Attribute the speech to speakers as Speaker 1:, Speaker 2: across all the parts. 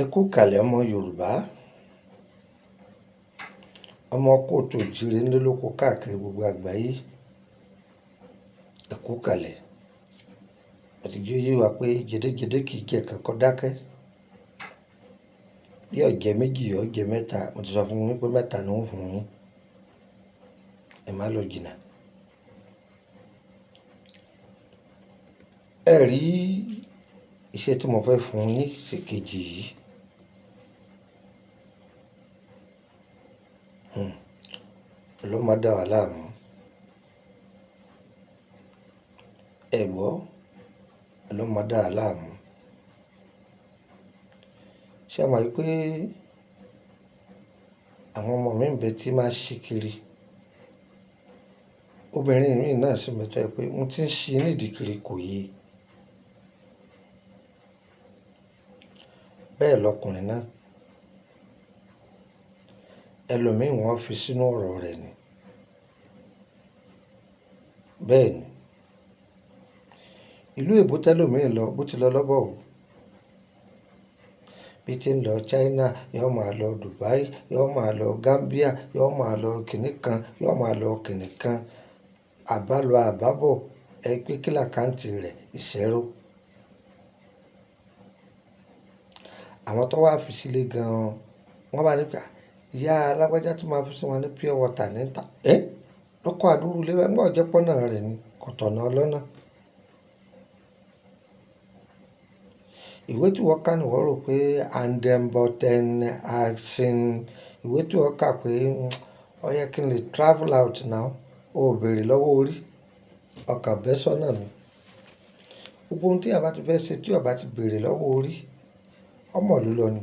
Speaker 1: Ẹ kú ìkàlẹ̀ ọmọ Yorùbá, ọmọ kóòtù òjíire nílé lóko káàkiri gbogbo àgbáyé. Ẹ kú ìkàlẹ̀. Mo ti jẹ́ ó yé wa pé jẹ̀dẹ́jẹ̀dẹ́ kì í jẹ́ kankan dákẹ́. Bí ọ̀jẹ̀ méjì ọ̀jẹ̀ mẹ́ta, mo ti sọ fún yín pé mẹ́ta ni wọ́n fún yín. Ẹ má lọ jìnnà. Ẹ rí iṣẹ́ tí mo fẹ́ fún yín sí kejì yìí. Ló má dá wa láàmú. Ẹ gbọ́, ló má dá wa láàmú. Ṣé ẹ mọ̀ pé àwọn ọmọ mi ń bẹ tí máa ṣí kiri? Obìnrin mi náà sì mẹ́tọ́ pé mo ti ń ṣí nídìí kiri kò yé. Bẹ́ẹ̀ lọkùnrin náà. Ẹlòmíì wọ́n fi sínú ọ̀rọ̀ rẹ̀ ni. Bẹ́ẹ̀ ni. Ìlú èbó tẹ́lòmíì lọ bó ti lọ lọ́bọ̀ o. Bí ti ń lọ China, yóò máa lọ Dubai, yóò máa lọ Gambia, yóò máa lọ kìnìkan, yóò máa lọ kìnìkan. Àbálọ àbábọ̀ ẹ pé kí làkáǹtì rẹ̀ ìṣẹ́rò. Àwọn tó wá fi sílé gan-an, wọ́n bá ní pé ìyá alágbájá tó máa fi sí wọn ní pure water níta. Lọ́kọ̀ àdúrú lé wá ńgbà jẹ́ pọ́nà rẹ̀ ni kọ̀tọ̀nà ọlọ́nà. Ìwé tí wọ́n kà ní wọ́n rò pé andemboten asin. Ìwé tí wọ́n kà pé ó yẹ kí n lè travel out now. O béèrè lọ́wọ́ orí. Ọkàn bẹ́ sọ́nà ni. Gbogbo ohun tí a bá ti fẹ́ ṣe tí o bá ti béèrè lọ́wọ́ orí, ọmọ ló lọ ni.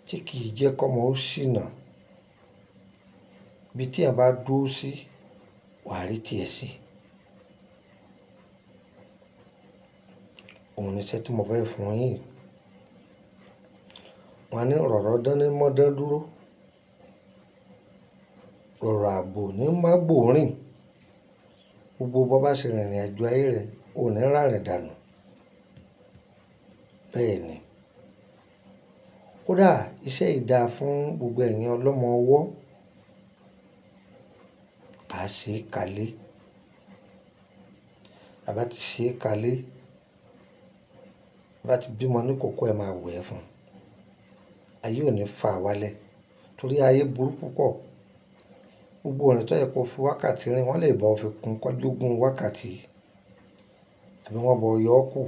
Speaker 1: Tí kì í jẹ́ kọ́mọ ó ṣìnà. Bí tí a bá dúró sí, wà á rí tiẹ̀ sí. Òun ni iṣẹ́ tí mo fẹ́ fún yín. Wọ́n ní rọ̀rọ̀ dán ní mọ́dán dúró. Rọ̀rọ̀ àbò ní mágbò rìn. Gbogbo bó bá ṣe rìnrìn àjò ayé rẹ̀, ò ní rárìn dànù. Bẹ́ẹ̀ ni. Kódà iṣẹ́ ìdá fún gbogbo ẹ̀yin ọlọ́mọ ọwọ́. A ṣe kalẹ̀. A bá ti ṣe kalẹ̀. A bá ti bímọ ní kòkó ẹ máa wẹ̀ fún. Ayé ò ní fa wálẹ̀. Torí ayé burú púpọ̀. Gbogbo ọ̀rẹ́ tó yẹ kó fi wákàtí rìn, wọ́n lè bá ọ fi kún kọjúgún wákàtí. Àbí wọ́n bọ yọ ọ́ kù.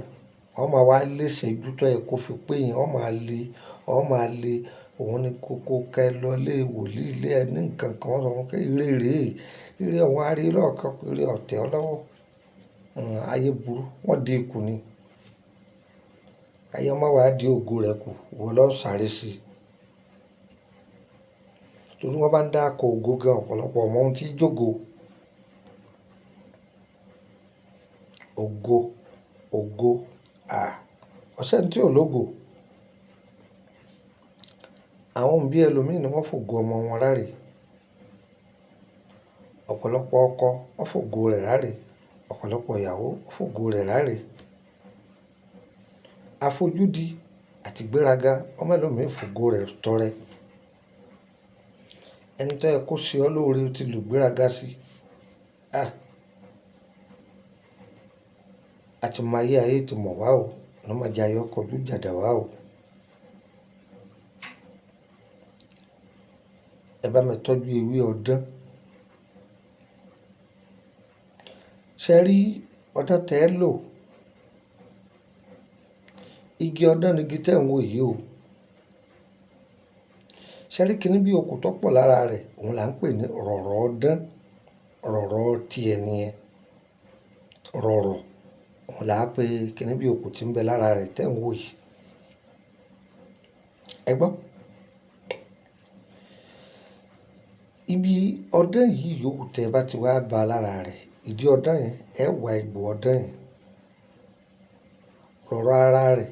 Speaker 1: Wọ́n máa wá lé ìṣẹ́jú tó yẹ kó fi pé yín. Wọ́n máa lé. Òun ni kókó kẹ lọ lé wòlíì ilé ẹni nǹkan kan. Wọ́n sọ fún pé ire rèé. Ire ọ̀hún á rí lọ́ọ̀kan. Ire ọ̀tẹ̀ ọlọ́wọ́. Ayé burú. Wọ́n di ikú ni. Ayé ọmọ wa di ògo rẹ̀ kù. Wọ́n lọ sáré sí i. Torí wọ́n bá ń dáko ògo gan ọ̀pọ̀lọpọ̀ ọmọ ohun tí jógo. Ògo. Ọ̀sẹ̀ tí ò lógo. Àwọn òbí ẹlòmíì ni wọ́n fògo ọmọ wọn ráre. Ọ̀pọ̀lọpọ̀ ọkọ wọ́n fògo rẹ̀ ráre. Ọ̀pọ̀lọpọ̀ ìyàwó wọ́n fògo rẹ̀ ráre. Afojúdi àti gbéraga ọmọ ẹlòmíì fògo rẹ̀ tọrẹ. Ẹni tó yẹ kó ṣe ọ́ lóore ti lù gbéraga sí. Àti máa yé ayé ti mọ̀ wá o. Ọ̀nà máa jẹ́ ayé ọkọ̀ ojú jàdà wá o. Ẹ bá mi tọ́jú ewé ọdán. Ṣé rí ọdán tẹ́ ẹ lò? Igi ọdán ni igi tẹ́ ń wò yìí o. Ṣé rí kíní bí okùn tó pọ̀ lára rẹ̀? Òun là ń pè ní rọ̀rọ̀ ọdán. Rọ̀rọ̀ ti ẹni yẹn. Rọ̀rọ̀. Òun là á pè kíní bí okùn tí ń bẹ lára rẹ̀ tẹ́ ń wò yìí. Ẹ gbọ́. Ibi ọdán yìí yòówù tẹ́ bá ti wá bá lára rẹ̀. Ìdí ọdán yẹn, ẹ wá egbò ọdán yẹn. Rọ̀rọ̀ ara rẹ̀,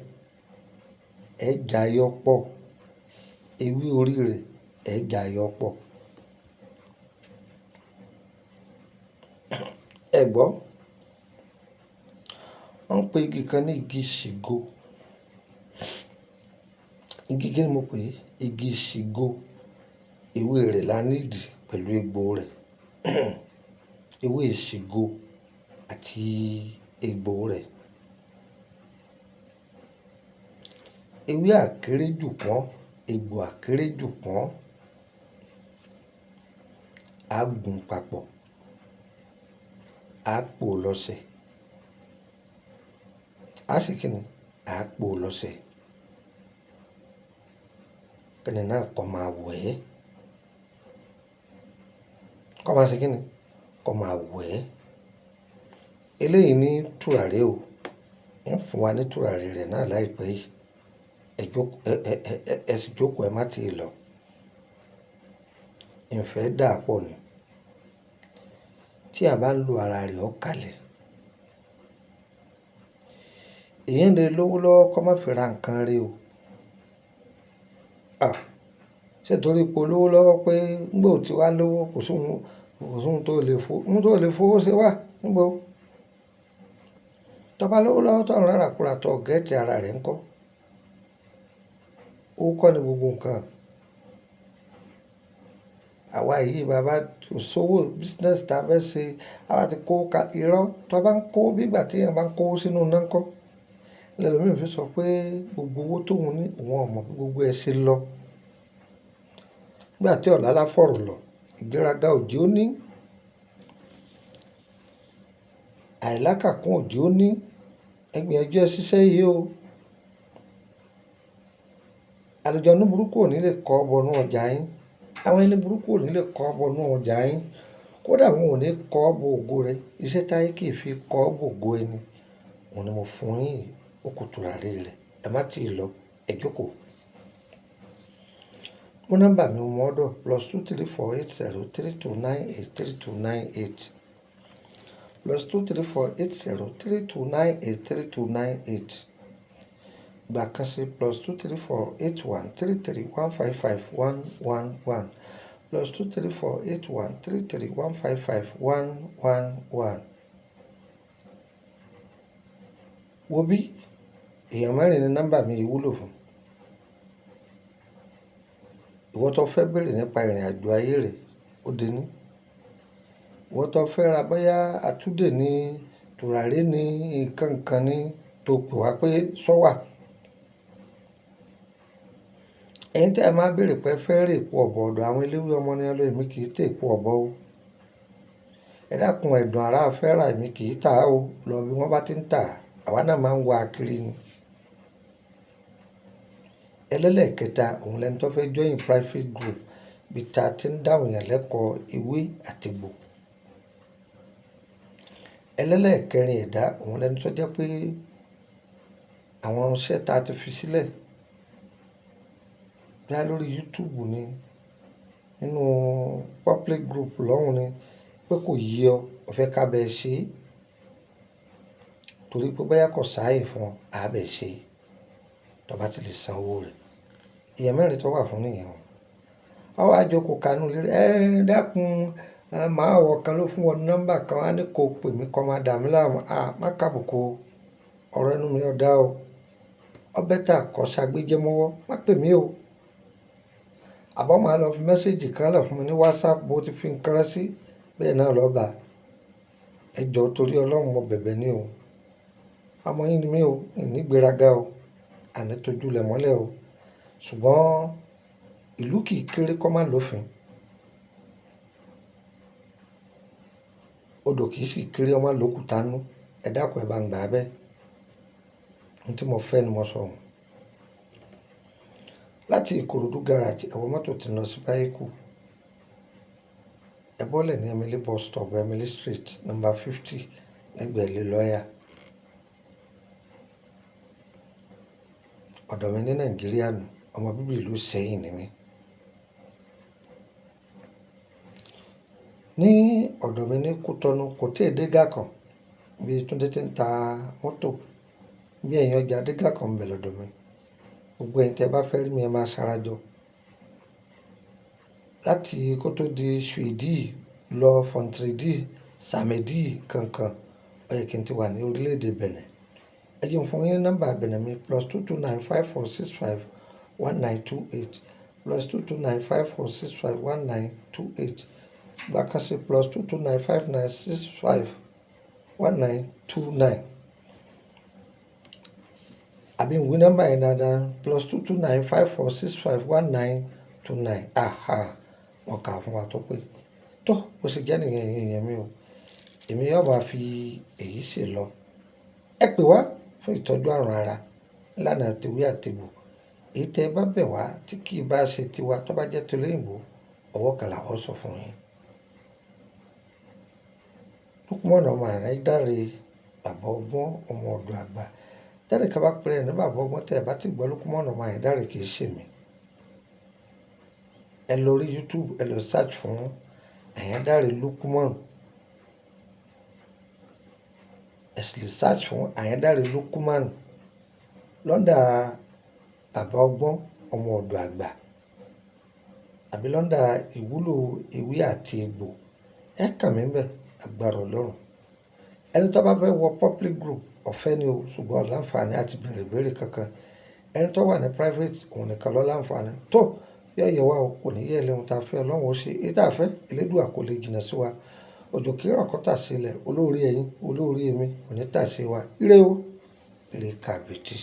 Speaker 1: ẹ jà yọ pọ̀. Ewé orí rẹ̀, ẹ jà yọ pọ̀. Ẹ gbọ́. wọ́n ń pe igi kan ní igi ṣìgó. Igi kí ni mo pè é? Igi ṣìgó. Ewé rẹ̀ la nídìí pẹ̀lú egbò rẹ̀. Ewé ṣìgó àti egbò rẹ̀. Ewé àkéréjù pọ́n, egbò àkéréjù pọ́n. Á gún papọ̀, á pò lọ́sẹ̀. Á ṣe kí ni? Á pò lọ́sẹ̀. Kẹ́ni náà kó máa wẹ̀ ẹ́. Kó máa ṣe kí ni? Kó máa wẹ̀ ẹ́. Eléyìí ní tùràrí o. Wọ́n fún wa ní tùràrí rẹ̀ náà láìpẹ́ yìí. Ẹ sì jókòó, ẹ má ti lọ. Ìfẹ́ dà pọ̀ ni. Tí a bá ń lo ara rẹ̀ ó kalẹ̀. Èèyàn lè lówó lọ́wọ́ kó má fi ra nǹkan rí o. Ṣé torí pé olówó lọ́wọ́ pé nígbà tí wá lówó kò sóhun tó lè fowó ṣe wá níbo? Tó bá lówó lọ́wọ́ tó ń rárá kúra tó gẹ́ẹ̀tì ara rẹ̀ ńkọ́? Owó kọ́ ni gbogbo nǹkan. Àwa yìí bàbá kò sówó business tá a fẹ́ ṣe, àwa ti kó irọ́. Tó bá ń kó bí ìgbà tí èèyàn bá ń kó sínú iná ńkọ́? Lẹ́lòmíràn fi sọ pé gbogbo owó tóun ní òun ò mọ̀ bí gbogbo ẹ ṣe lọ. Nígbà tí ọ̀la láfọ̀rọ̀ lọ, ìgbéraga òdì ó ní. Àìlákàkún òdì ó ní. Ẹgbìyànjú ẹ ṣiṣẹ́ yìí o. Àlùjọ̀nnú burúkú ò ní lè kọ́ bọnú ọjà yín. Àwọn ẹni burúkú ò ní lè kọ́ bọnú ọjà yín. Kódà wọn ò ní kọ́ bo ògo rẹ̀. Iṣẹ́ táyé kì í fi kọ́ bo ògo ẹni. Òun ni mo fún yín òkú tùràrí rẹ̀. Ẹ má ti lọ, ẹ jókòó. Mo nọ́mbà mi mọ ọ́dọ̀ +2348032983298 +2348032983298 gbà kan sí +2348133155111 +2348133155111. Wo bí èèyàn mẹ́rin ní nọ́mbà mi yìí wúlò fún. Ìwọ tó fẹ́ bèrè nípa ìrìn àjò ayé rẹ̀, ó di ní. Ìwọ tó fẹ́ ra bóyá àtúndè ní tùràrí ní nǹkan kan ní tó pè wá pé sọ́wà. Ẹ̀yin tí ẹ máa bèrè pé fẹ́ rè èpo ọ̀bọ ọ̀dọ̀ àwọn eléwé ọmọ ní ọlọ́ èmi kì í tè èpo ọ̀bọ o. Ẹ dákun ẹ̀dùn ara fẹ́ rà èmi kì í tà o. Lọ bí wọ́n bá ti ń tà, àwa náà máa ń wá kiri ni. Ẹlẹ́lẹ̀kẹta òun lẹni tó fẹ́ join private group bí ta ti ń dáhùn yàn lẹ́kọ̀ọ́ ewé àti egbò. Ẹlẹ́lẹ̀kẹrin ẹ̀dá òun lẹni tó jẹ́ pé àwọn iṣẹ́ ta ti fi sílẹ̀ bí lórí YouTube ni, nínú public group lọ́hùn ni pé kò yí ọ, ó fẹ́ ká bẹ́ẹ̀ ṣe torí pé bóyá kò sáàyè fún ọ, á bẹ́ẹ̀ ṣe tó bá ti lè san owó rẹ̀. Ìyẹn mẹ́rin tó wà fún nìyẹn o. Àwọn àjọkò kanú lé dákun máa wọ̀ kan ló fún wọn nọ́mbà kan á ní kó pè mí kó máa dà mí láàmú. Má kàbùkù ọ̀rọ̀ ẹnu mi ọ̀dá o. Ọ bẹ́tà kó ṣàgbéjẹ́mọ́wọ́, má pè mí o. Àbọ̀ máa lọ fi mẹ́sẹ̀jì kan lẹ̀ fún mi ní WhatsApp bó ti fi nǹkan rẹ́ sí bẹ́ẹ̀ náà lọ́ba. Ẹ jọ̀ọ́ torí Ọlọ́run mo bẹ̀bẹ̀ ní o. Ọmọ yín ni mí o, ìní gbéraga o, àní tójú lẹ̀ mọ́lẹ̀ o. Ṣùgbọ́n ìlú kì í kéré kó má lófin. Odò kì í sì kéré ọmọ lókùtà nú. Ẹ dákun ẹ bá ń gbà á bẹ́ẹ̀. Ohun tí mo fẹ́ ni mo sọ ohun. Láti Ìkòròdú garage ẹ̀wọ̀ mọ́tò ti lọ sí Báyìíkù. Ẹ bọ́lẹ̀ ní Emily bus stop, Emily Street, number 50 lẹ́gbẹ̀ẹ́ ilé lọ́ọ̀yà. Ọ̀dọ̀ mi ní Nàìjíríà nù, ọmọ bíbí ìlú Ìṣẹ́yìn ni mí. Ní ọ̀dọ̀ mi ní Kútọ́nù kò tí ì dé Gàkàn bí Túndé ti ń ta mọ́tò. Bí ẹ̀yin ọjà dé Gàkàn ń bẹ lọ́dọ̀ mi. Gbogbo ẹ̀yin tí ẹ bá fẹ́ rí mi ẹ máa ṣarajọ. Láti kó tó di Ṣùìdí lọ Fọ̀ntrìdí, Sàmẹ́dì kankan, ó yẹ kí n ti wà ní orílẹ̀-èdè Benin. ẹ jẹ́ n fún yín nọ́mbà àbẹ̀nẹ̀ mi +22954651928 +22954651928 gbàkan sí +22959651929 àbí ìwé nọ́mbà yẹn dáadáa +22954651929 wọn kà á fún wa tó pé tó bó ṣe jẹ́ nìyẹn èèyàn mi o èmi yóò máa fi èyí ṣe lọ ẹ pè wá fún ìtọ́jú àrùn ara lánàá tewé àtegbò èyí tẹ́ ẹ bá bẹ̀ wá tí kì í bá ṣe tiwa tó bá jẹ́ tó lóyìnbó ọwọ́ kan làwọn sọ fún yín. Lukman ọmọ Àyàndáre bàbá ọgbọ́n ọmọ ọ̀dọ̀ àgbà jáde ká bá pèrè ní bàbá ọgbọ́n tẹ́ ẹ bá ti gbọ́ Lukman ọmọ Àyàndáre kì í ṣe mí. Ẹ lọ rí YouTube ẹ lọ search fún Àyàndáre Lukman ẹ sì lè search fún Àyàndáre Lukman lọ́ndà bàbá ọgbọ́n ọmọ ọ̀dọ̀ àgbà àbí lọ́ndà ìwúlò ewé àti egbò ẹ kàn mí bẹ́ẹ̀ agbára Ọlọ́run ẹni tó bá fẹ́ wọ public group ọ̀fẹ́ ni o ṣùgbọ́n láǹfààní àti béèrè béèrè kankan ẹni tó wà ní private òun nìkan ló láǹfààní tó yọ yẹ wá o kò ní yẹ lẹ́hun tá a fẹ́ Ọlọ́run ó ṣe é tá a fẹ́ Elédùà kò lè jìnnà sí wa òjò kí rọ̀kọ́tà sílẹ̀ olórí ẹ̀yin olórí èmi òní tà sí wa ire o ire kàbìtì.